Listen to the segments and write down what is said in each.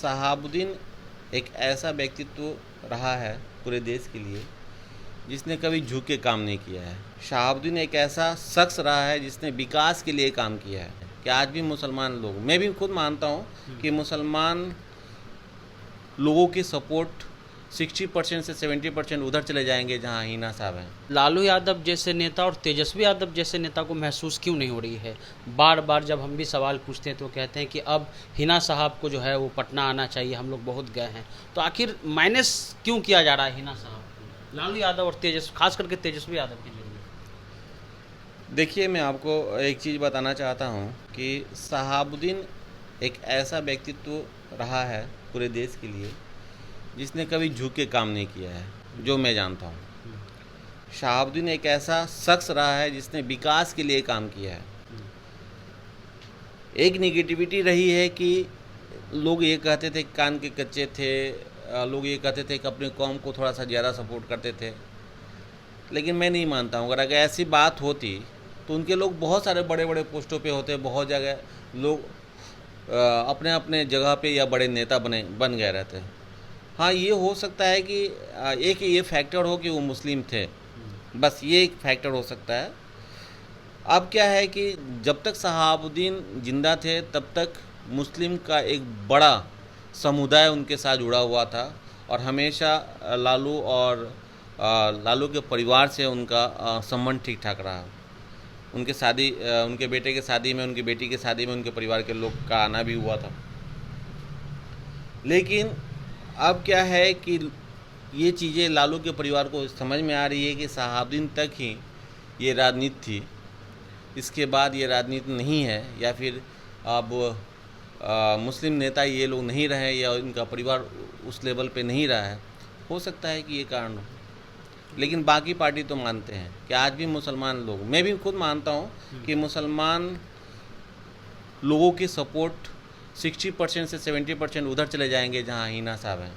शहाबुद्दीन एक ऐसा व्यक्तित्व रहा है पूरे देश के लिए जिसने कभी झुक के काम नहीं किया है। शहाबुद्दीन एक ऐसा शख्स रहा है जिसने विकास के लिए काम किया है कि आज भी मुसलमान लोग, मैं भी खुद मानता हूँ कि मुसलमान लोगों की सपोर्ट 60% से 70% उधर चले जाएंगे जहाँ हिना साहब हैं। लालू यादव जैसे नेता और तेजस्वी यादव जैसे नेता को महसूस क्यों नहीं हो रही है? बार बार जब हम भी सवाल पूछते हैं तो कहते हैं कि अब हिना साहब को जो है वो पटना आना चाहिए, हम लोग बहुत गए हैं। तो आखिर माइनस क्यों किया जा रहा है हिना साहब को, लालू यादव और खास करके तेजस्वी यादव के जरिए? देखिए, मैं आपको एक चीज़ बताना चाहता हूँ कि शहाबुद्दीन एक ऐसा व्यक्तित्व रहा है पूरे देश के लिए जिसने कभी झुक के काम नहीं किया है, जो मैं जानता हूँ। शहाबुद्दीन एक ऐसा शख्स रहा है जिसने विकास के लिए काम किया है। एक नेगेटिविटी रही है कि लोग ये कहते थे कान के कच्चे थे, लोग ये कहते थे कि अपने कौम को थोड़ा सा ज़्यादा सपोर्ट करते थे, लेकिन मैं नहीं मानता हूँ। अगर ऐसी बात होती तो उनके लोग बहुत सारे बड़े बड़े पोस्टों पे होते, बहुत जगह लोग अपने अपने जगह पे या बड़े नेता बन गए रहते। हाँ, ये हो सकता है कि एक ये फैक्टर हो कि वो मुस्लिम थे, बस ये एक फैक्टर हो सकता है। अब क्या है कि जब तक शहाबुद्दीन जिंदा थे तब तक मुस्लिम का एक बड़ा समुदाय उनके साथ जुड़ा हुआ था और हमेशा लालू के परिवार से उनका संबंध ठीक ठाक रहा। उनके शादी, उनके बेटे के शादी में, उनकी बेटी के शादी में उनके परिवार के लोग का आना भी हुआ था। लेकिन अब क्या है कि ये चीज़ें लालू के परिवार को समझ में आ रही है कि शहाबुद्दीन तक ही ये राजनीति थी, इसके बाद ये राजनीति नहीं है, या फिर अब मुस्लिम नेता ये लोग नहीं रहे या इनका परिवार उस लेवल पे नहीं रहा है। हो सकता है कि ये कारण हो, लेकिन बाकी पार्टी तो मानते हैं कि आज भी मुसलमान लोग, मैं भी खुद मानता हूँ कि मुसलमान लोगों की सपोर्ट 60% से 70% उधर चले जाएंगे जहाँ हिना साहब हैं।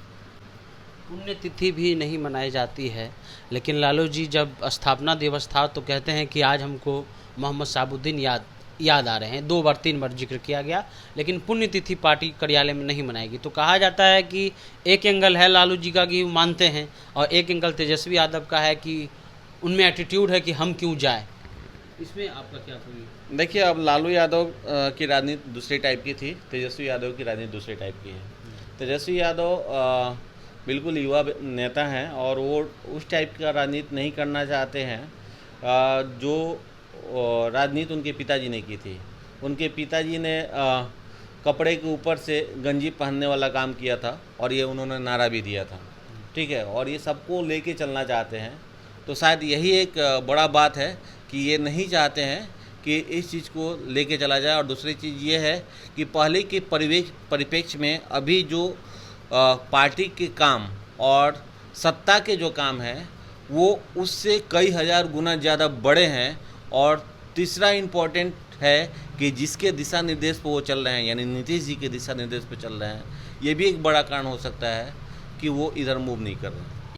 पुण्यतिथि भी नहीं मनाई जाती है, लेकिन लालू जी जब स्थापना दिवस था तो कहते हैं कि आज हमको मोहम्मद शहाबुद्दीन याद आ रहे हैं। 2 बार 3 बार जिक्र किया गया, लेकिन पुण्यतिथि पार्टी कार्यालय में नहीं मनाएगी। तो कहा जाता है कि एक एंगल है लालू जी का कि वो मानते हैं, और एक एंगल तेजस्वी यादव का है कि उनमें एटीट्यूड है कि हम क्यों जाए। इसमें आपका क्या कोई? देखिए, अब लालू यादव की राजनीति दूसरी टाइप की थी, तेजस्वी यादव की राजनीति दूसरी टाइप की है। तेजस्वी यादव बिल्कुल युवा नेता हैं और वो उस टाइप का राजनीति नहीं करना चाहते हैं जो राजनीति उनके पिताजी ने की थी। उनके पिताजी ने कपड़े के ऊपर से गंजी पहनने वाला काम किया था और ये उन्होंने नारा भी दिया था, ठीक है, और ये सबको लेके चलना चाहते हैं। तो शायद यही एक बड़ा बात है कि ये नहीं चाहते हैं कि इस चीज़ को लेके चला जाए। और दूसरी चीज़ ये है कि पहले के परिप्रेक्ष्य में अभी जो पार्टी के काम और सत्ता के जो काम हैं वो उससे कई हज़ार गुना ज़्यादा बड़े हैं। और तीसरा इम्पोर्टेंट है कि जिसके दिशा निर्देश पर वो चल रहे हैं, यानी नीतीश जी के दिशा निर्देश पर चल रहे हैं, ये भी एक बड़ा कारण हो सकता है कि वो इधर मूव नहीं कर रहे हैं।